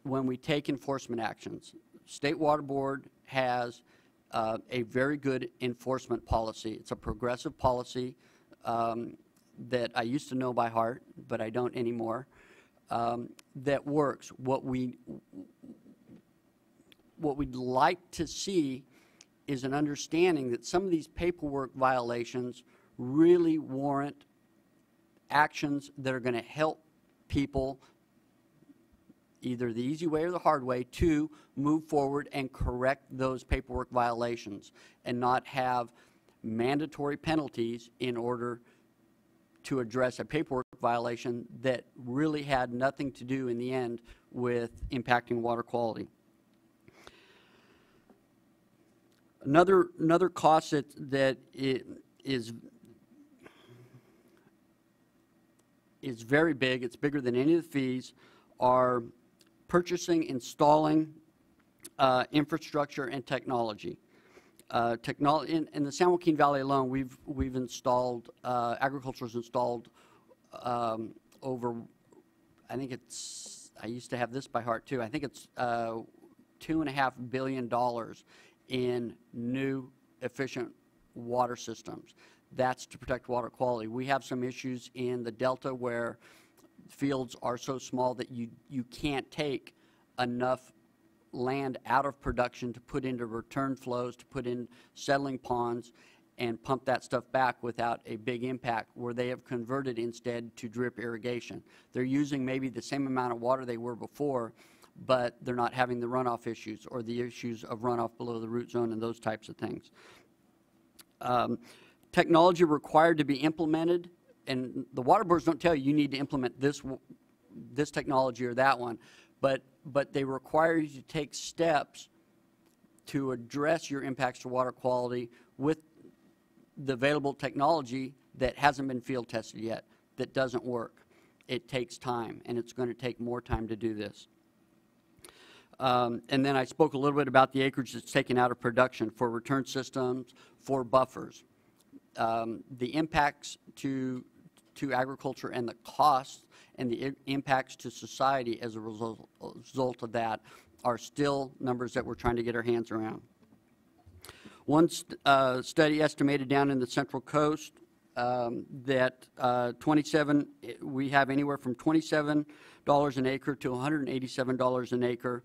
when we take enforcement actions, State Water Board has a very good enforcement policy. It's a progressive policy that I used to know by heart, but I don't anymore, that works. What we'd like to see is an understanding that some of these paperwork violations really warrant actions that are going to help people, either the easy way or the hard way, to move forward and correct those paperwork violations and not have mandatory penalties in order to address a paperwork violation that really had nothing to do in the end with impacting water quality. Another cost that is very big, it's bigger than any of the fees, are purchasing, installing infrastructure and technology. In the San Joaquin Valley alone, we've installed, agriculture has installed over, I think it's, I used to have this by heart too, I think it's $2.5 billion in new efficient water systems. that's to protect water quality. We have some issues in the Delta where fields are so small that you can't take enough land out of production to put into return flows, to put in settling ponds, and pump that stuff back without a big impact, where they have converted instead to drip irrigation. They're using maybe the same amount of water they were before, but they're not having the runoff issues or the issues of runoff below the root zone and those types of things. Technology required to be implemented, and the water boards don't tell you you need to implement this technology or that one, but they require you to take steps to address your impacts to water quality with the available technology that hasn't been field tested yet, that doesn't work. It takes time, and it's going to take more time to do this. And then I spoke a little bit about the acreage that's taken out of production for return systems, for buffers. The impacts to agriculture and the costs and the impacts to society as a result of that are still numbers that we're trying to get our hands around. One study estimated down in the Central Coast that we have anywhere from $27 an acre to $187 an acre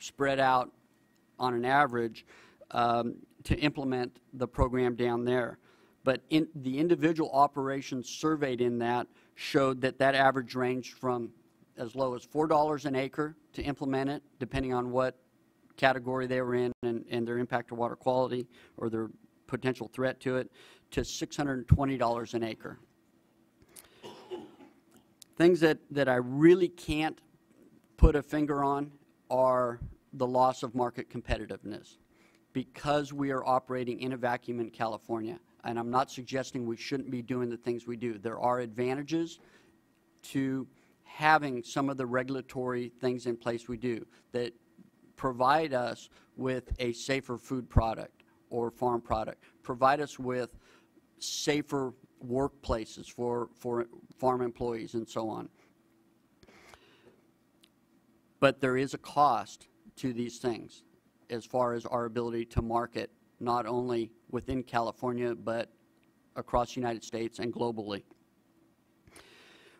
spread out on an average to implement the program down there. But the individual operations surveyed in that showed that average ranged from as low as $4 an acre to implement it, depending on what category they were in and their impact to water quality or their potential threat to it, to $620 an acre. Things that I really can't put a finger on are the loss of market competitiveness, because we are operating in a vacuum in California. And I'm not suggesting we shouldn't be doing the things we do. There are advantages to having some of the regulatory things in place we do that provide us with a safer food product or farm product, provide us with safer workplaces for farm employees and so on. But there is a cost to these things as far as our ability to market, not only within California, but across the United States and globally.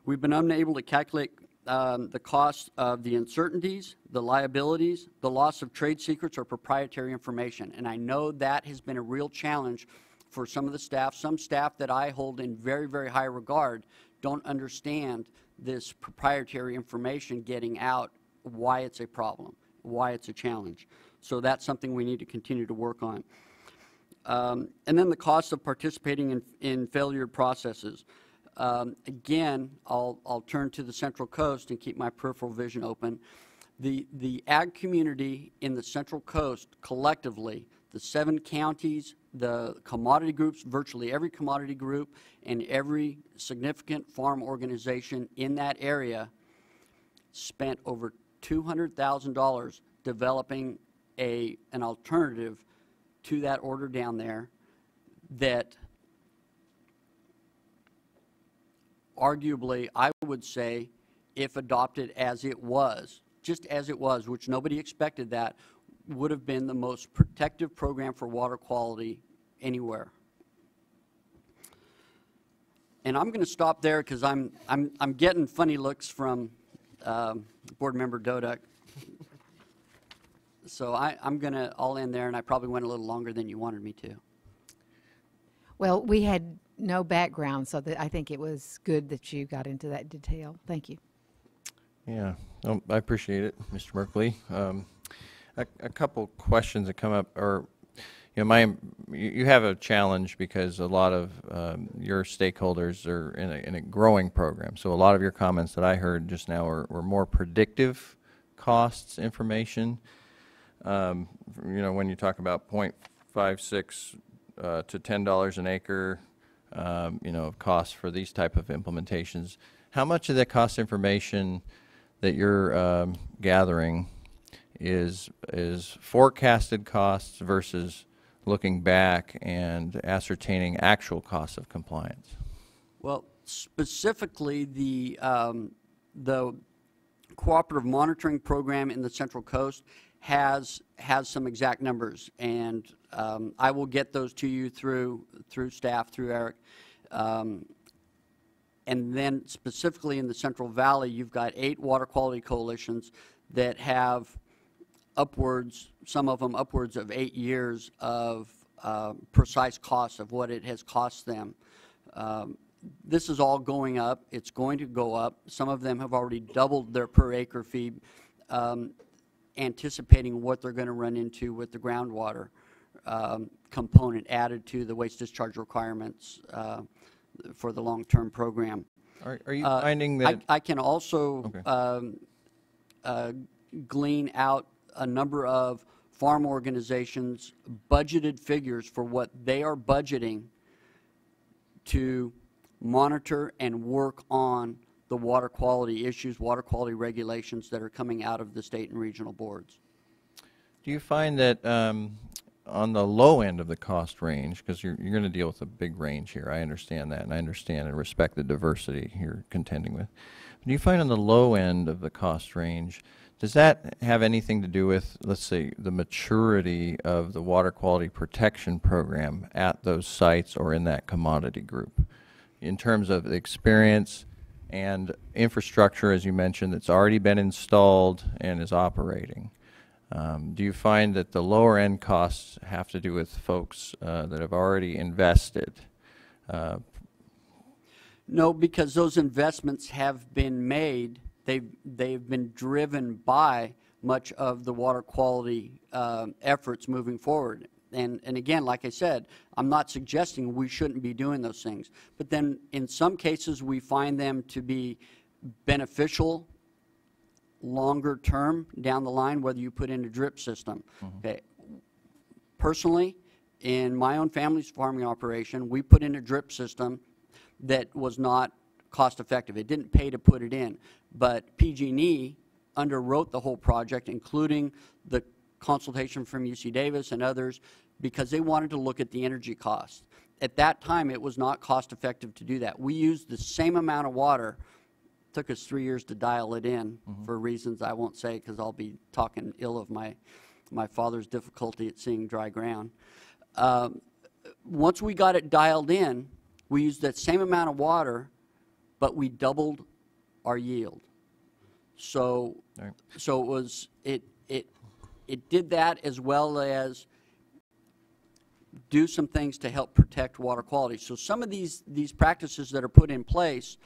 We've been unable to calculate the cost of the uncertainties, the liabilities, the loss of trade secrets or proprietary information. And I know that has been a real challenge for some of the staff. Some staff that I hold in very, very high regard don't understand this proprietary information getting out, why it's a problem, why it's a challenge. So that's something we need to continue to work on. And then the cost of participating in failure processes. Again, I'll turn to the Central Coast and keep my peripheral vision open. The ag community in the Central Coast collectively, the 7 counties, the commodity groups, virtually every commodity group, and every significant farm organization in that area spent over $200,000 developing an alternative to that order down there that arguably, I would say, if adopted as it was, just as it was, which nobody expected that, would have been the most protective program for water quality anywhere. And I'm going to stop there because I'm getting funny looks from Board Member Dodek. So I'll end there, and I probably went a little longer than you wanted me to. Well, we had no background, so I think it was good that you got into that detail. Thank you. Yeah, I appreciate it, Mr. Merkley. A couple questions that come up are, you know, you have a challenge because a lot of your stakeholders are in a growing program. So a lot of your comments that I heard just now were more predictive costs information. You know, when you talk about 0.56 to $10 an acre, you know, costs for these type of implementations, how much of that cost information that you're gathering is forecasted costs versus looking back and ascertaining actual costs of compliance? Well, specifically the cooperative monitoring program in the Central Coast has some exact numbers, and I will get those to you through staff, through Eric. And then specifically in the Central Valley, you've got 8 water quality coalitions that have upwards, some of them upwards of 8 years of precise costs of what it has cost them. This is all going up. It's going to go up. Some of them have already doubled their per acre fee, anticipating what they're going to run into with the groundwater component added to the waste discharge requirements for the long-term program. Are you finding that? I can also glean out a number of farm organizations' budgeted figures for what they are budgeting to monitor and work on the water quality issues, water quality regulations that are coming out of the state and regional boards. Do you find that on the low end of the cost range, because you're going to deal with a big range here, I understand that, and I understand and respect the diversity you're contending with. Do you find on the low end of the cost range, does that have anything to do with, let's say, the maturity of the water quality protection program at those sites or in that commodity group? In terms of experience and infrastructure, as you mentioned, that's already been installed and is operating. Do you find that the lower end costs have to do with folks that have already invested? No, because those investments have been made. They've been driven by much of the water quality efforts moving forward. And again, like I said, I'm not suggesting we shouldn't be doing those things. But then in some cases, we find them to be beneficial longer term down the line, whether you put in a drip system. Okay. Personally, in my own family's farming operation, we put in a drip system that was not cost effective. It didn't pay to put it in. But PG&E underwrote the whole project, including the consultation from UC Davis and others, because they wanted to look at the energy costs. At that time, it was not cost effective to do that. We used the same amount of water. It took us 3 years to dial it in for reasons I won't say, because I'll be talking ill of my father's difficulty at seeing dry ground. Once we got it dialed in, we used that same amount of water, but we doubled our yield. So, so it did that, as well as do some things to help protect water quality. So some of these practices that are put in place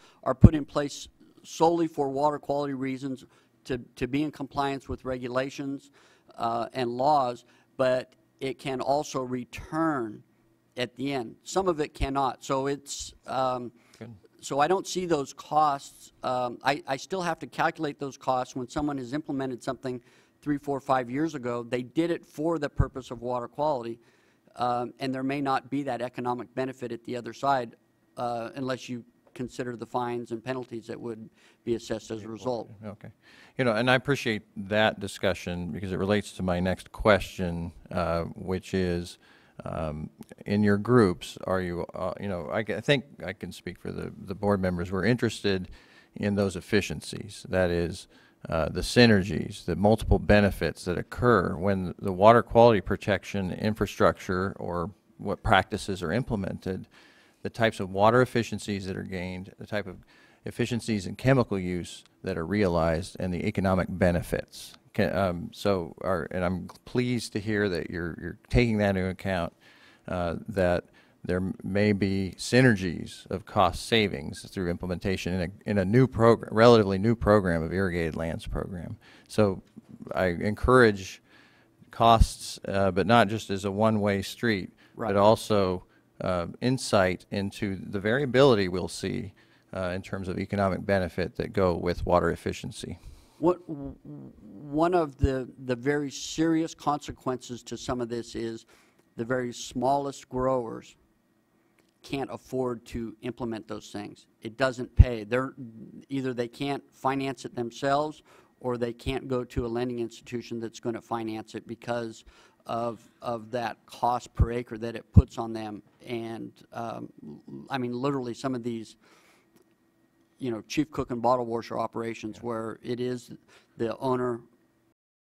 solely for water quality reasons, to be in compliance with regulations and laws, but it can also return at the end. Some of it cannot. So it's so I don't see those costs. I still have to calculate those costs when someone has implemented something 3, 4, 5 years ago. They did it for the purpose of water quality, and there may not be that economic benefit at the other side unless you consider the fines and penalties that would be assessed as a result. Okay. You know, and I appreciate that discussion because it relates to my next question, which is, in your groups, are you, you know, I think I can speak for the board members, we're interested in those efficiencies. That is, the synergies, the multiple benefits that occur when the water quality protection infrastructure or what practices are implemented, the types of water efficiencies that are gained, the type of efficiencies in chemical use that are realized, and the economic benefits. And I'm pleased to hear that you're taking that into account, that there may be synergies of cost savings through implementation in a new program, relatively new program of irrigated lands program. So I encourage costs, but not just as a one-way street, but also insight into the variability we'll see in terms of economic benefit that go with water efficiency. One of the very serious consequences to some of this is the very smallest growers can't afford to implement those things. It doesn't pay. Either they can't finance it themselves, or they can't go to a lending institution that's going to finance it because of that cost per acre that it puts on them. And I mean, literally, some of these, you know, chief cook and bottle washer operations where it is the owner